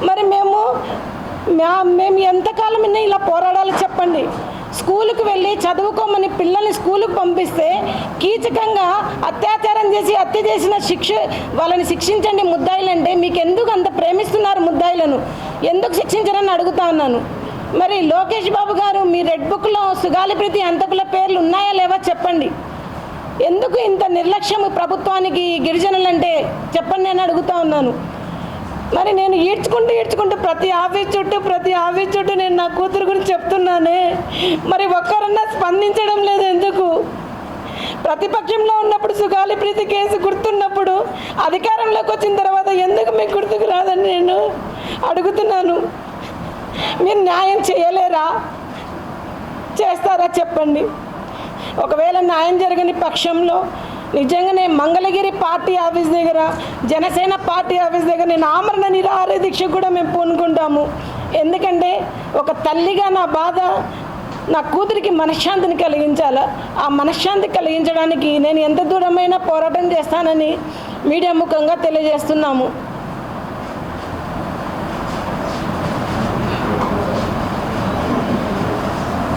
మరి మేము ఎంతకాలం ఇలా పోరాడాలి చెప్పండి? స్కూలుకు వెళ్ళి చదువుకోమని పిల్లల్ని స్కూలుకు పంపిస్తే కీచకంగా అత్యాచారం చేసి హత్య చేసిన వాళ్ళని శిక్షించండి ముద్దాయిలంటే. మీకు ఎందుకు అంత ప్రేమిస్తున్నారు ముద్దాయిలను? ఎందుకు శిక్షించరని అడుగుతా ఉన్నాను. మరి లోకేష్ బాబు గారు, మీ రెడ్ బుక్లో సుగాలిప్రీతి హంతకుల పేర్లు ఉన్నాయా లేవా చెప్పండి. ఎందుకు ఇంత నిర్లక్ష్యం ప్రభుత్వానికి గిరిజనులంటే చెప్పండి అని అడుగుతా ఉన్నాను. మరి నేను ఈడ్చుకుంటూ ప్రతి ఆఫీస్ చుట్టూ నేను నా కూతురు గురించి చెప్తున్నానే, మరి ఒక్కరన్నా స్పందించడం లేదు ఎందుకు? ప్రతిపక్షంలో ఉన్నప్పుడు సుగాలిప్రీతి కేసు గుర్తున్నప్పుడు అధికారంలోకి వచ్చిన తర్వాత ఎందుకు మీకు గుర్తుకు రాదని నేను అడుగుతున్నాను. మీరు న్యాయం చేయలేరా? చేస్తారా చెప్పండి. ఒకవేళ న్యాయం జరగని పక్షంలో నిజంగానే మంగళగిరి పార్టీ ఆఫీస్ దగ్గర, జనసేన పార్టీ ఆఫీస్ దగ్గర నేను ఆమరణ నిరాహార దీక్ష కూడా మేము పూనుకుంటాము. ఎందుకంటే ఒక తల్లిగా నా బాధ నా కూతురికి మనశ్శాంతిని కలిగించాలా. ఆ మనశ్శాంతి కలిగించడానికి నేను ఎంత దూరమైనా పోరాటం చేస్తానని మీడియా ముఖంగా తెలియజేస్తున్నాము.